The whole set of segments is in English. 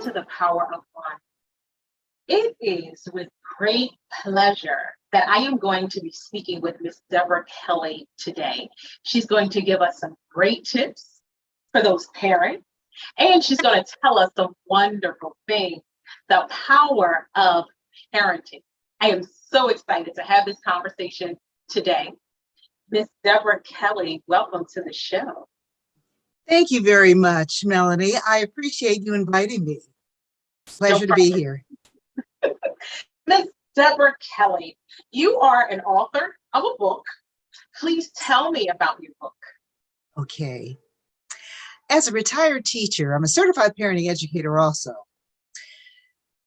to the Power of One. It is with great pleasure that I am going to be speaking with Miss Deborah Kelly today. She's going to give us some great tips for those parents, and she's going to tell us some wonderful things, the power of parenting. I am so excited to have this conversation today. Miss Deborah Kelly, welcome to the show. Thank you very much, Melanie. I appreciate you inviting me. Pleasure to be here. Miss Deborah Kelly, you are an author of a book. Please tell me about your book. Okay. As a retired teacher, I'm a certified parenting educator also.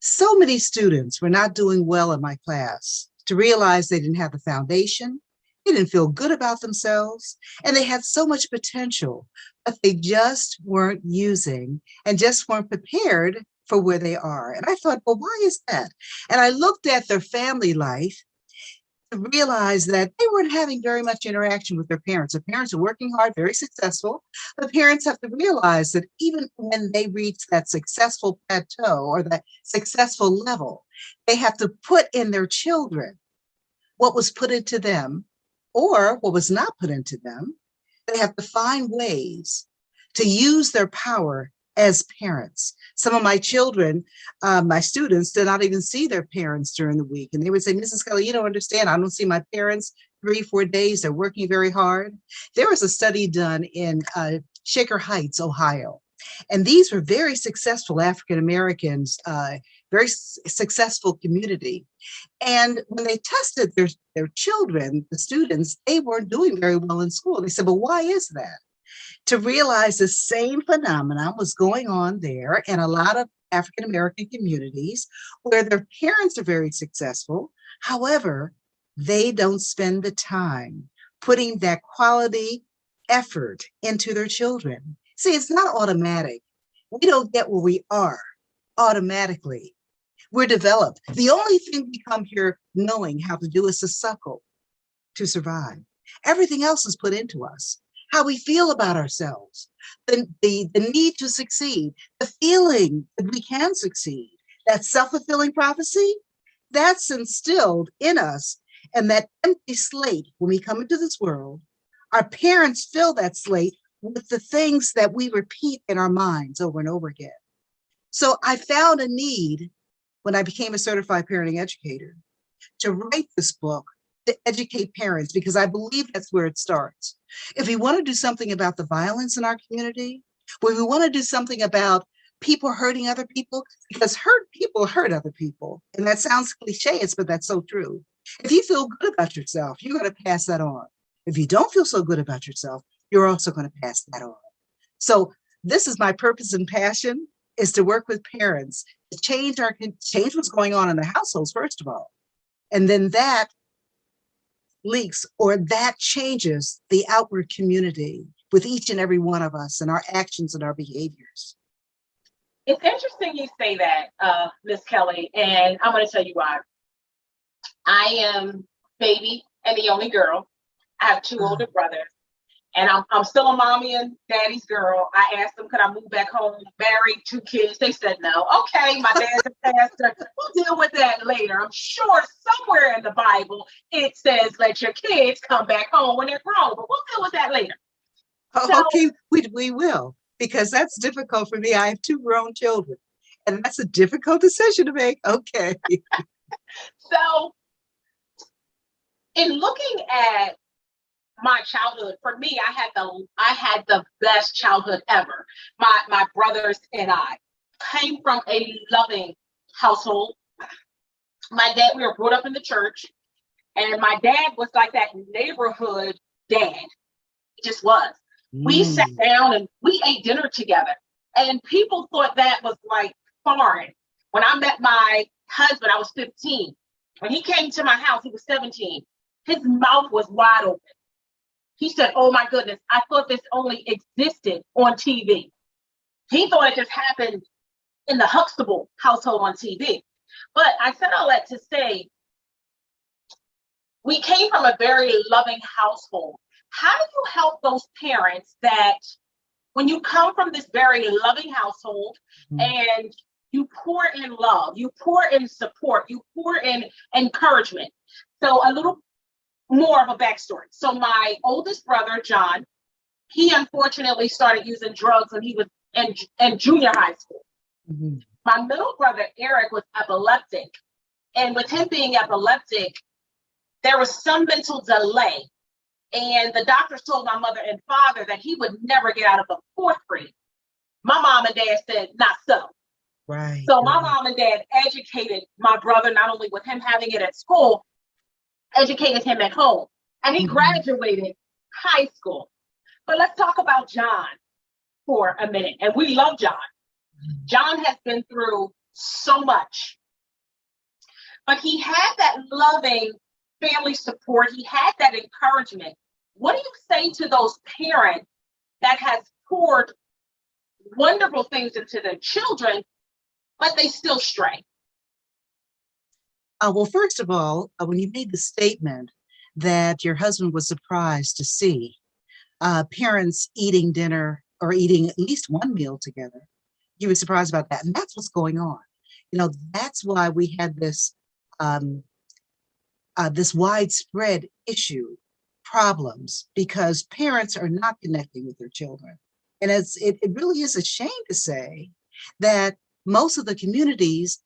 So many students were not doing well in my class to realize they didn't have the foundation, they didn't feel good about themselves, and they had so much potential, but they just weren't using and just weren't prepared for where they are. And I thought, well, why is that? And I looked at their family life to realize that they weren't having very much interaction with their parents. Their parents are working hard, very successful. The parents have to realize that even when they reach that successful plateau or that successful level, they have to put in their children what was put into them or what was not put into them. They have to find ways to use their power as parents. Some of my children, my students, did not even see their parents during the week. And they would say, Mrs. Kelly, you don't understand. I don't see my parents 3-4 days. They're working very hard. There was a study done in Shaker Heights, Ohio. And these were very successful African Americans, very successful community. And when they tested their children, the students, they weren't doing very well in school. They said, well, why is that? To realize the same phenomenon was going on there in a lot of African American communities where their parents are very successful. However, they don't spend the time putting that quality effort into their children. See, it's not automatic. We don't get where we are automatically. We're developed. The only thing we come here knowing how to do is to suckle, to survive. Everything else is put into us. How we feel about ourselves, the need to succeed, the feeling that we can succeed, that self-fulfilling prophecy, that's instilled in us. And that empty slate, when we come into this world, our parents fill that slate with the things that we repeat in our minds over and over again. So I found a need when I became a certified parenting educator to write this book to educate parents, because I believe that's where it starts. If we want to do something about the violence in our community, when we want to do something about people hurting other people, because hurt people hurt other people. And that sounds cliche, but that's so true. If you feel good about yourself, you're going to pass that on. If you don't feel so good about yourself, you're also going to pass that on. So this is my purpose and passion, is to work with parents to change what's going on in their households, first of all. And then that leaks or that changes the outward community with each and every one of us and our actions and our behaviors. It's interesting you say that, Miss Kelly, and I'm going to tell you why. I am baby and the only girl. I have 2 older brothers, and I'm still a mommy and daddy's girl. I asked them, could I move back home, married, 2 kids? They said no. Okay, my dad's a pastor. We'll deal with that later. I'm sure somewhere in the Bible it says let your kids come back home when they're grown, but we'll deal with that later. Okay, we will, because that's difficult for me. I have 2 grown children, and that's a difficult decision to make. Okay. So in looking at my childhood, for me, I had the best childhood ever. My brothers and I came from a loving household. My dad, we were brought up in the church, and my dad was like that neighborhood dad. He just was. We sat down and we ate dinner together, and people thought that was like foreign. When I met my husband, I was 15. When he came to my house, he was 17. His mouth was wide open. He said, oh my goodness, I thought this only existed on TV. He thought it just happened in the Huxtable household on TV. But I said all that to say, we came from a very loving household. How do you help those parents that when you come from this very loving household and you pour in love, you pour in support, you pour in encouragement. So a little more of a backstory. So my oldest brother, John, he unfortunately started using drugs when he was in junior high school. Mm-hmm. My middle brother, Eric, was epileptic. And with him being epileptic, there was some mental delay. And the doctors told my mother and father that he would never get out of the fourth grade. My mom and dad said, not so. Right. So my mom and dad educated my brother, not only with him having it at school, educated him at home. And he graduated high school. But let's talk about John for a minute. And we love John. John has been through so much. But he had that loving family support. He had that encouragement. What do you say to those parents that has poured wonderful things into their children, but they still stray? Well, first of all, when you made the statement that your husband was surprised to see parents eating dinner or eating at least one meal together, he was surprised about that. And that's what's going on. That's why we had this this widespread issue, problems, because parents are not connecting with their children. And it really is a shame to say that most of the communities,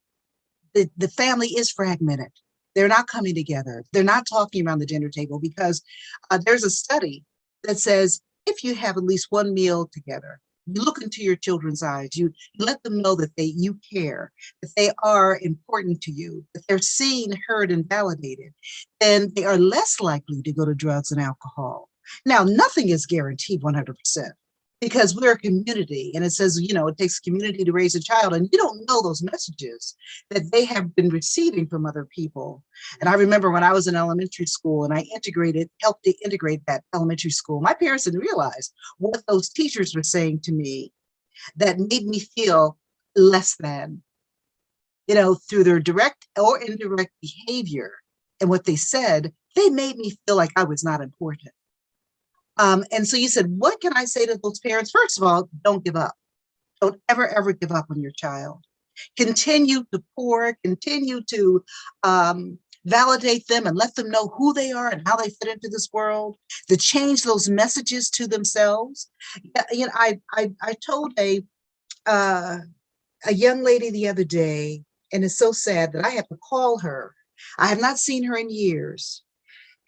the family is fragmented. They're not coming together. They're not talking around the dinner table because there's a study that says if you have at least one meal together, you look into your children's eyes, you let them know that you care, that they are important to you, that they're seen, heard, and validated, then they are less likely to go to drugs and alcohol. Now, nothing is guaranteed 100%. Because we're a community, and it says, it takes community to raise a child, and you don't know those messages that they have been receiving from other people. And I remember when I was in elementary school and I helped to integrate that elementary school, my parents didn't realize what those teachers were saying to me that made me feel less than, through their direct or indirect behavior and what they said, they made me feel like I was not important. And so you said, what can I say to those parents? First of all, don't give up. Don't ever give up on your child. Continue to pour, continue to validate them and let them know who they are and how they fit into this world, to change those messages to themselves. I told a young lady the other day, and it's so sad that I have to call her. I have not seen her in years.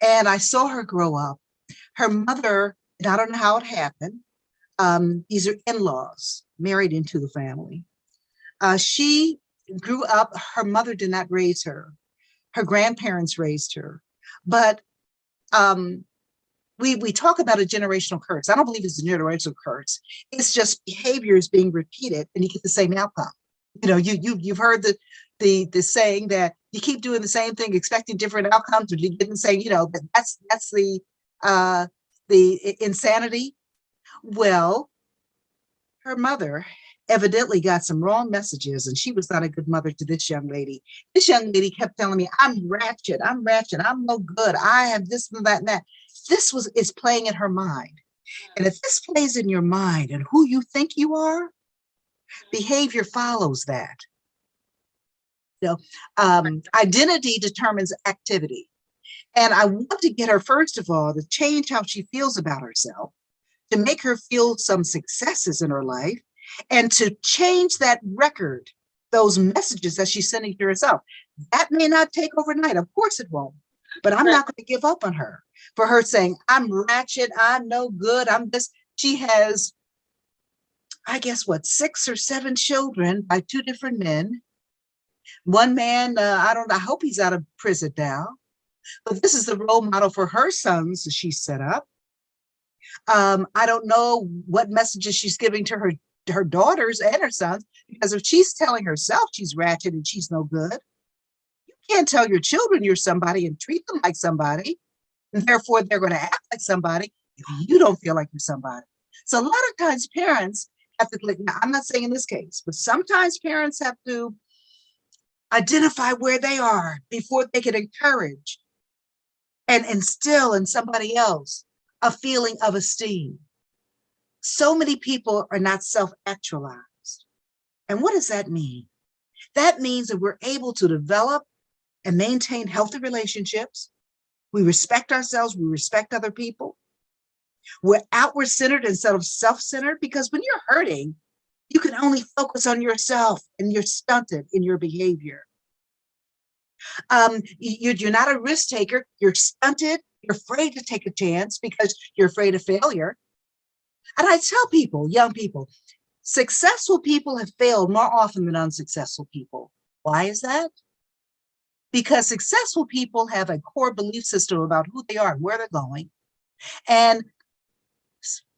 And I saw her grow up. Her mother, and I don't know how it happened, these are in-laws married into the family. She grew up, her mother did not raise her. Her grandparents raised her. But we talk about a generational curse. I don't believe it's a generational curse. It's just behaviors being repeated and you get the same outcome. You've heard the saying that you keep doing the same thing, expecting different outcomes, or you didn't say, that's the insanity. Well, her mother evidently got some wrong messages, and she was not a good mother to this young lady. This young lady kept telling me, I'm ratchet, I'm no good, I have this and that and that. This is playing in her mind. And if this plays in your mind and who you think you are, behavior follows that. Identity determines activity. And I want to get her, first of all, to change how she feels about herself, to make her feel some successes in her life, and to change that record, those messages that she's sending to herself. That may not take overnight. Of course it won't. But I'm not going to give up on her for her saying, I'm ratchet, I'm no good, I'm this. She has, I guess, 6 or 7 children by 2 different men. One man, I hope he's out of prison now. But this is the role model for her sons that she set up. I don't know what messages she's giving to her daughters and her sons, because if she's telling herself she's ratchet and she's no good, you can't tell your children you're somebody and treat them like somebody, and therefore they're going to act like somebody if you don't feel like you're somebody. So a lot of times parents have to, now I'm not saying in this case, but sometimes parents have to identify where they are before they can encourage and instill in somebody else a feeling of esteem. So many people are not self-actualized. And what does that mean? That means that we're able to develop and maintain healthy relationships. We respect ourselves, we respect other people. We're outward centered instead of self-centered, because when you're hurting, you can only focus on yourself and you're stunted in your behavior. You're not a risk taker, you're stunted, you're afraid to take a chance because you're afraid of failure. And I tell people, young people, successful people have failed more often than unsuccessful people. Why is that? Because successful people have a core belief system about who they are and where they're going. And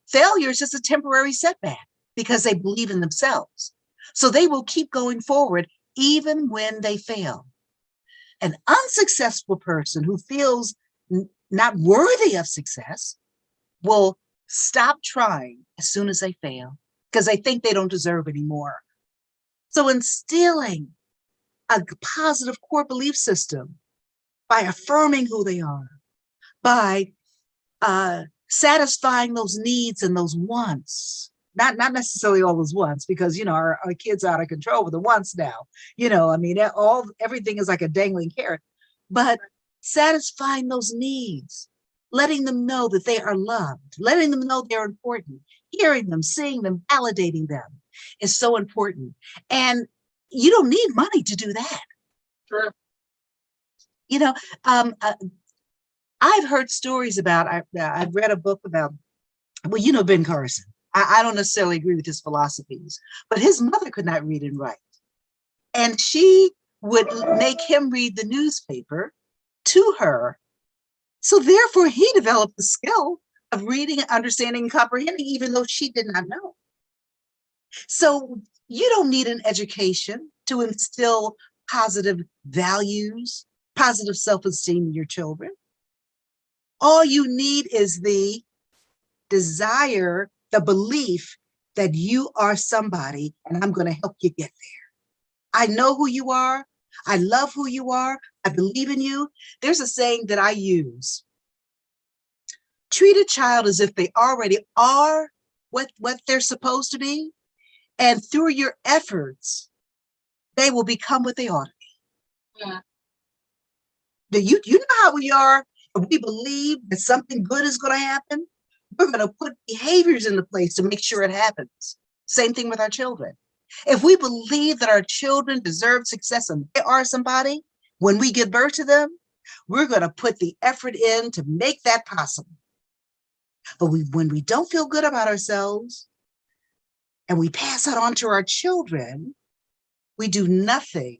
failure is just a temporary setback because they believe in themselves. So they will keep going forward even when they fail. An unsuccessful person who feels not worthy of success will stop trying as soon as they fail because they think they don't deserve anymore. So instilling a positive core belief system by affirming who they are, by satisfying those needs and those wants, not necessarily all those wants, because our kids are out of control with the wants now. Everything is like a dangling carrot, but satisfying those needs, letting them know that they are loved, letting them know they're important, hearing them, seeing them, validating them is so important. And you don't need money to do that. Sure. I've heard stories about, I've read a book about, Ben Carson. I don't necessarily agree with his philosophies, but his mother could not read and write. And she would make him read the newspaper to her. So therefore, he developed the skill of reading, understanding, and comprehending, even though she did not know. So you don't need an education to instill positive values, positive self-esteem in your children. All you need is the desire, the belief that you are somebody and I'm going to help you get there. I know who you are. I love who you are. I believe in you. There's a saying that I use. Treat a child as if they already are what they're supposed to be. And through your efforts, they will become what they ought to be. Yeah. You know how we are. If we believe that something good is going to happen, we're going to put behaviors into place to make sure it happens. Same thing with our children. If we believe that our children deserve success and they are somebody, when we give birth to them, we're going to put the effort in to make that possible. But when we don't feel good about ourselves and we pass that on to our children, we do nothing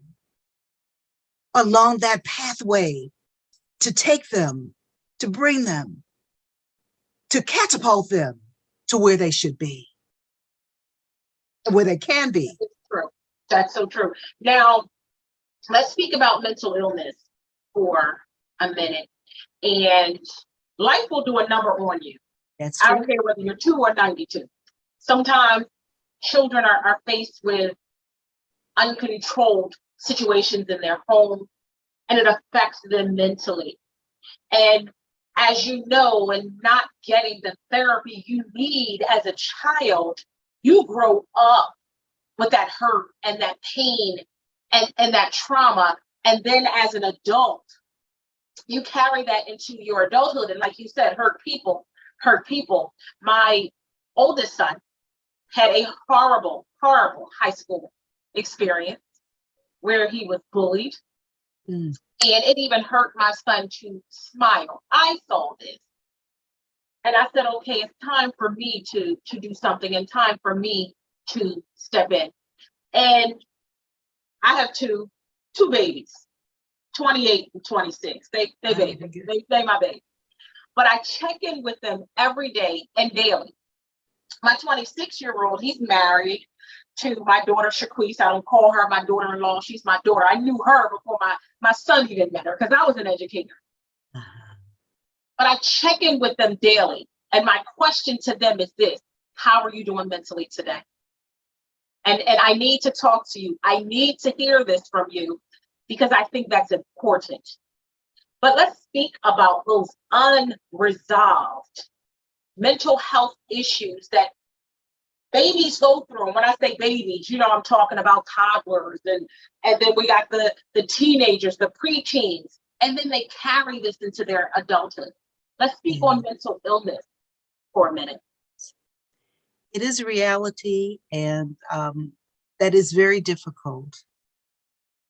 along that pathway to take them, to bring them, to catapult them to where they should be, where they can be. That's true. That's so true. Now, let's speak about mental illness for a minute. And life will do a number on you. That's true. I don't care whether you're 2 or 92. Sometimes children are faced with uncontrolled situations in their home, and it affects them mentally. And as you know, and not getting the therapy you need as a child, you grow up with that hurt and that pain and that trauma. And then as an adult, you carry that into your adulthood. And like you said, hurt people. My oldest son had a horrible high school experience where he was bullied. And it even hurt my son to smile. I saw this. And I said, okay, it's time for me to do something and time for me to step in. And I have two babies, 28 and 26. They babies. They my baby. But I check in with them every day and daily. My 26-year-old, he's married to my daughter, Shaquise. I don't call her my daughter-in-law. She's my daughter. I knew her before my son even met her because I was an educator. But I check in with them daily. And my question to them is this: how are you doing mentally today? And I need to talk to you. I need to hear this from you because I think that's important. But let's speak about those unresolved mental health issues that babies go through. And when I say babies, I'm talking about toddlers, and then we got the teenagers, the preteens, and then they carry this into their adulthood. Let's speak on mental illness for a minute. It is a reality, and that is very difficult.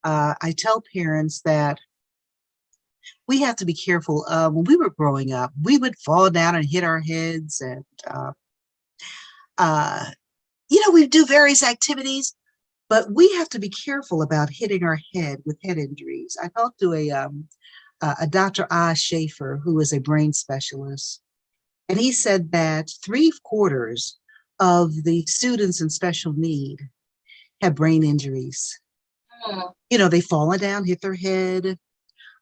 I tell parents that we have to be careful. When we were growing up, we would fall down and hit our heads, and we do various activities, but we have to be careful about hitting our head with head injuries. I talked to a Dr. Oz Schaefer, who is a brain specialist, and he said that 3/4 of the students in special need have brain injuries. They've fallen down, hit their head,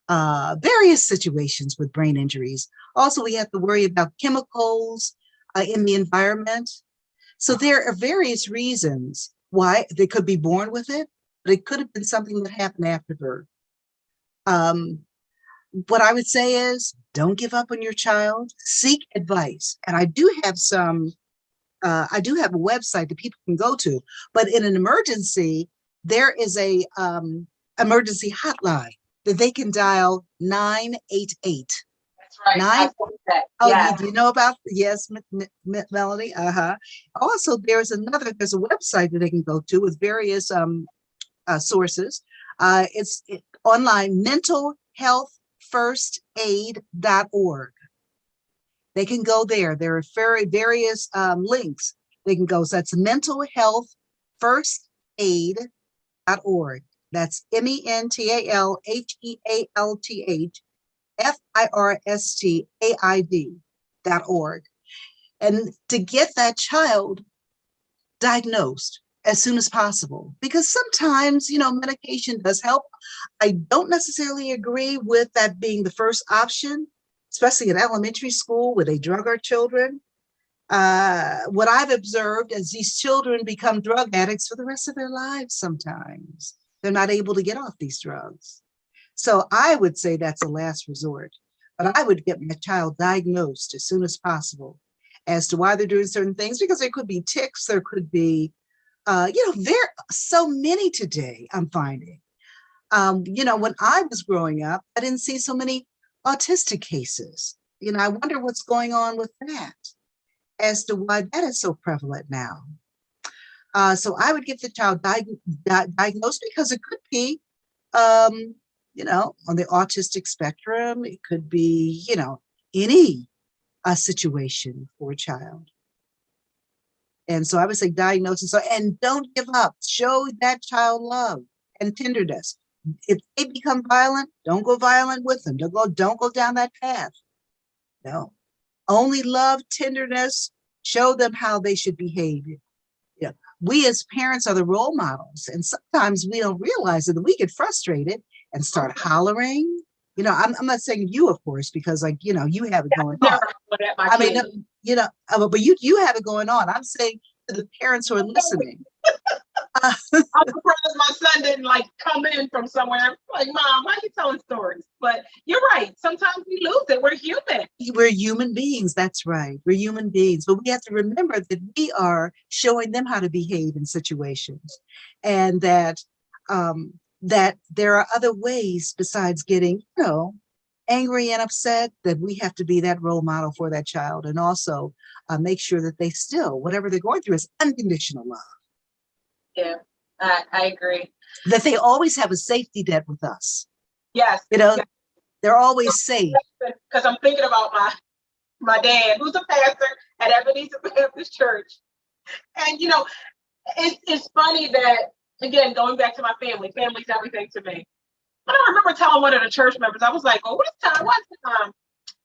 various situations with brain injuries. Also, we have to worry about chemicals in the environment. So there are various reasons why they could be born with it, but it could have been something that happened after birth. What I would say is, don't give up on your child. Seek advice. And I do have a website that people can go to, but in an emergency, there is a emergency hotline that they can dial 988. That's right. Oh, yes. You know about, yes, Melanie? Also, there's a website that they can go to with various sources. It's online, mentalhealthfirstaid.org. They can go there. There are various links they can go. So that's mentalhealthfirstaid.org. That's mentalhealthfirstaid.org. And to get that child diagnosed as soon as possible, because sometimes, medication does help. I don't necessarily agree with that being the first option, especially in elementary school where they drug our children. What I've observed is these children become drug addicts for the rest of their lives sometimes. They're not able to get off these drugs. So I would say that's a last resort. But I would get my child diagnosed as soon as possible as to why they're doing certain things, because there could be tics, there could be, there are so many today, I'm finding. When I was growing up, I didn't see so many autistic cases. I wonder what's going on with that, as to why that is so prevalent now. So I would get the child diagnosed, because it could be, on the autistic spectrum. It could be, any situation for a child. And so I would say diagnosis. And don't give up. Show that child love and tenderness. If they become violent, don't go violent with them. Don't go down that path. No. Only love, tenderness, show them how they should behave. We as parents are the role models, and sometimes we don't realize it, and we get frustrated and start hollering. I'm not saying you, of course, because you have it going on. But you have it going on. I'm saying to the parents who are listening. I'm surprised my son didn't come in from somewhere. Like, Mom, why are you telling stories? But you're right. Sometimes we lose it. We're human. We're human beings. That's right. We're human beings. But we have to remember that we are showing them how to behave in situations, and that that there are other ways besides getting, angry and upset, that we have to be that role model for that child, and also make sure that they still, whatever they're going through, is unconditional love. Yeah, I agree. That they always have a safety net with us. Yes. They're always safe. Because I'm thinking about my dad, who's a pastor at Ebenezer Baptist Church. And, it's funny that, again, going back to my family's everything to me. But I remember telling one of the church members, I was like, "Oh, what's the time?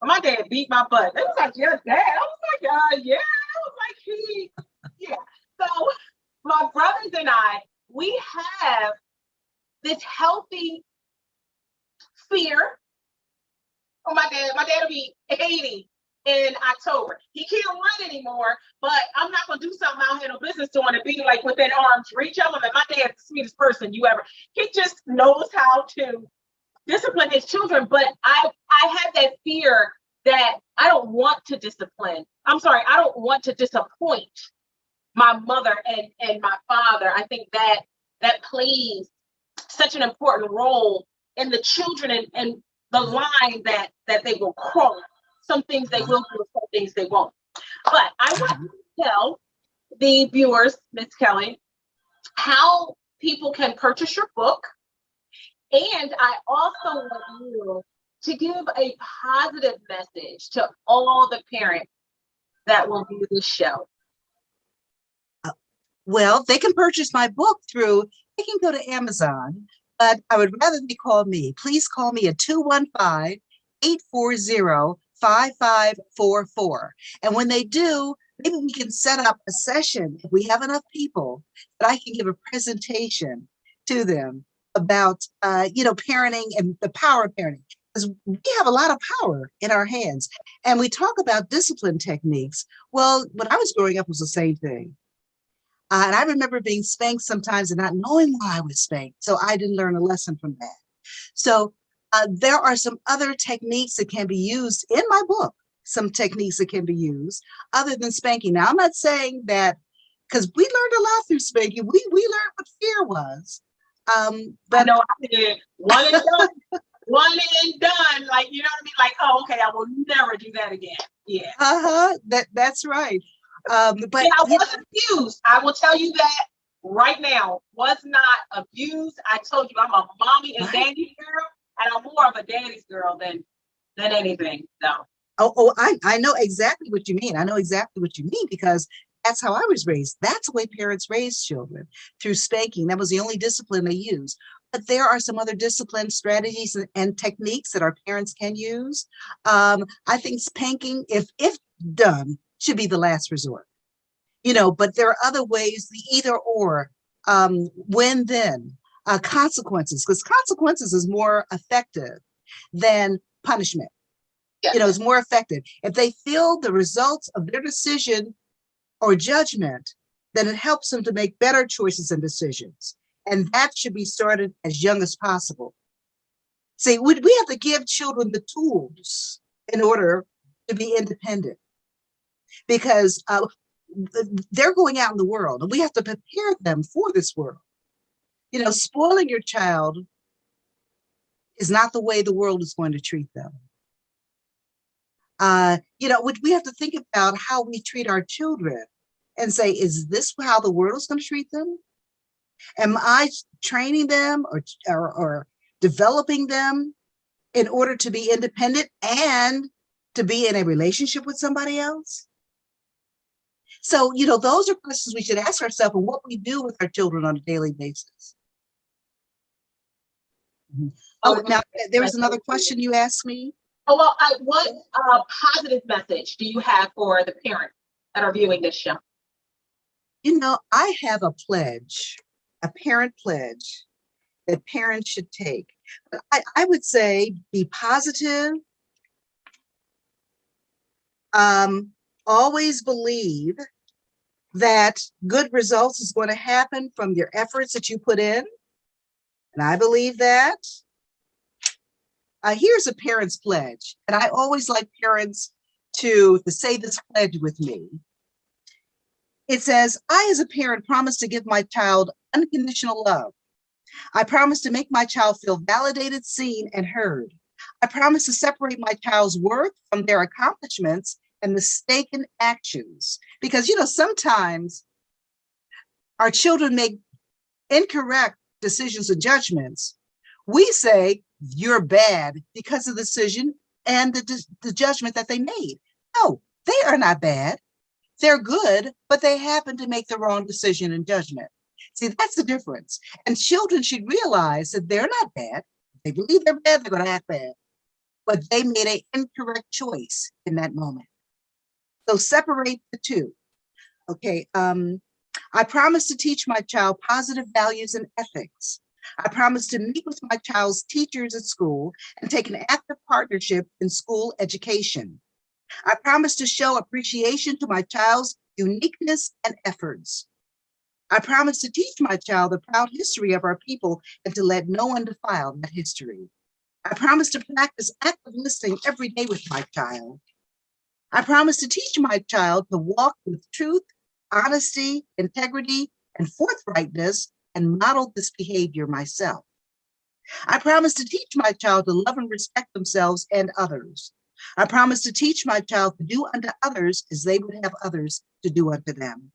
My dad beat my butt." They was like, "Your dad?" I was like, "Yeah." I was like, yeah. So my brothers and I, we have this healthy fear. Oh, my dad will be 80 in October. He can't run anymore, but I'm not going to do something I don't have no business doing and be within arm's reach of him. And my dad's the sweetest person you ever. He just knows how to discipline his children. But I have that fear that I don't want to discipline. I'm sorry, I don't want to disappoint my mother and my father. I think that plays such an important role in the children and the line that they will cross. Some things they will do, some things they won't. But I want to tell the viewers, Miss Kelly, how people can purchase your book. And I also want you to give a positive message to all the parents that will view this show. Well, they can purchase my book they can go to Amazon, but I would rather they call me. Please call me at 215-840-5544. And when they do, maybe we can set up a session if we have enough people that I can give a presentation to them about, parenting and the power of parenting. Because we have a lot of power in our hands. And we talk about discipline techniques. Well, when I was growing up, it was the same thing. And I remember being spanked sometimes and not knowing why I was spanked. So I didn't learn a lesson from that. So there are some other techniques that can be used in my book, some techniques that can be used other than spanking. Now, I'm not saying that, because we learned a lot through spanking. We learned what fear was. But I know I did. One and done. One and done. Like, you know what I mean? Like, oh, okay, I will never do that again. Yeah. That's right. But I was abused. I will tell you that right now. Was not abused. I told you I'm a mommy and daddy's girl, and I'm more of a daddy's girl than anything. So. I know exactly what you mean. I know exactly what you mean, because that's how I was raised. That's the way parents raise children, through spanking. That was the only discipline they used. But there are some other discipline strategies and techniques that our parents can use. I think spanking, if done, should be the last resort. But there are other ways, the either or, when then, consequences, because consequences is more effective than punishment. Yes. It's more effective. If they feel the results of their decision or judgment, then it helps them to make better choices and decisions. And that should be started as young as possible. See, we have to give children the tools in order to be independent, because they're going out in the world and we have to prepare them for this world. Spoiling your child is not the way the world is going to treat them. We have to think about how we treat our children and say, is this how the world is going to treat them? Am I training them or developing them in order to be independent and to be in a relationship with somebody else? So, those are questions we should ask ourselves, and what we do with our children on a daily basis. Mm-hmm. Now there was another question you asked me. Oh, well, what positive message do you have for the parents that are viewing this show? I have a pledge, a parent pledge that parents should take. I would say be positive. Always believe that good results is going to happen from your efforts that you put in. And I believe that. Here's a parent's pledge. And I always like parents to say this pledge with me. It says, I, as a parent, promise to give my child unconditional love. I promise to make my child feel validated, seen, and heard. I promise to separate my child's worth from their accomplishments and mistaken actions. Because, sometimes our children make incorrect decisions and judgments. We say, you're bad because of the decision and the judgment that they made. No, they are not bad. They're good, but they happen to make the wrong decision and judgment. See, that's the difference. And children should realize that they're not bad. They believe they're bad, they're going to act bad. But they made an incorrect choice in that moment. So separate the two. Okay. I promise to teach my child positive values and ethics. I promise to meet with my child's teachers at school and take an active partnership in school education. I promise to show appreciation to my child's uniqueness and efforts. I promise to teach my child the proud history of our people and to let no one defile that history. I promise to practice active listening every day with my child. I promise to teach my child to walk with truth, honesty, integrity, and forthrightness, and modeled this behavior myself. I promise to teach my child to love and respect themselves and others. I promise to teach my child to do unto others as they would have others to do unto them.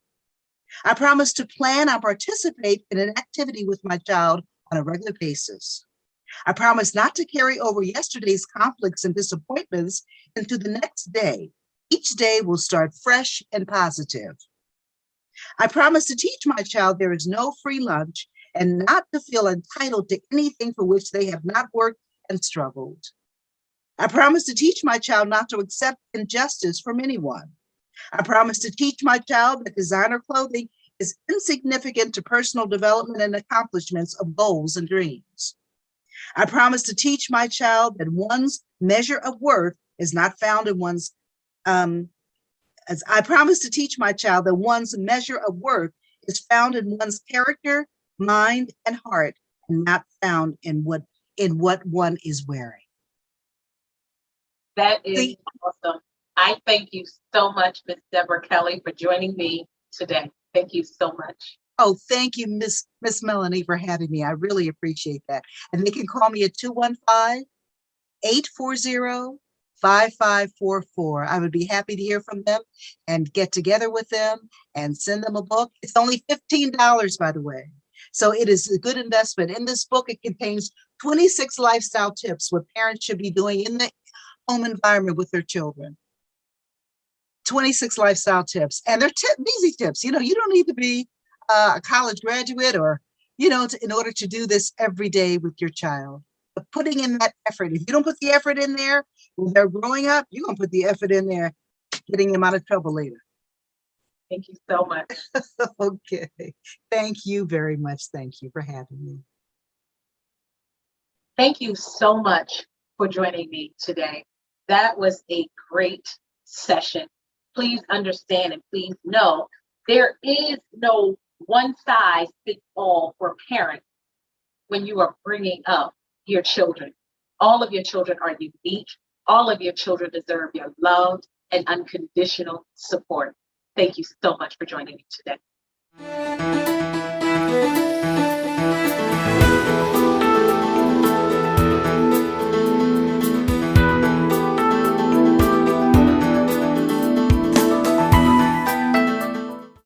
I promise to plan and participate in an activity with my child on a regular basis. I promise not to carry over yesterday's conflicts and disappointments into the next day. Each day will start fresh and positive. I promise to teach my child there is no free lunch and not to feel entitled to anything for which they have not worked and struggled. I promise to teach my child not to accept injustice from anyone. I promise to teach my child that designer clothing is insignificant to personal development and accomplishments of goals and dreams. I promise to teach my child that one's measure of worth is not found in one's, as I promise to teach my child that one's measure of worth is found in one's character, mind, and heart, and not found in what one is wearing. That is awesome. I thank you so much, Ms. Deborah Kelly, for joining me today. Thank you so much. Oh, thank you, Miss Melany, for having me. I really appreciate that. And they can call me at 215-840-5544. I would be happy to hear from them and get together with them and send them a book. It's only $15, by the way. So it is a good investment. In this book, it contains 26 lifestyle tips what parents should be doing in the home environment with their children. 26 lifestyle tips. And they're easy tips. You don't need to be a college graduate or, in order to do this every day with your child. But putting in that effort, if you don't put the effort in there when they're growing up, you're going to put the effort in there, getting them out of trouble later. Thank you so much. Okay. Thank you very much. Thank you for having me. Thank you so much for joining me today. That was a great session. Please understand and please know there is no one size fits all for parents when you are bringing up your children. All of your children are unique. All of your children deserve your love and unconditional support. Thank you so much for joining me today.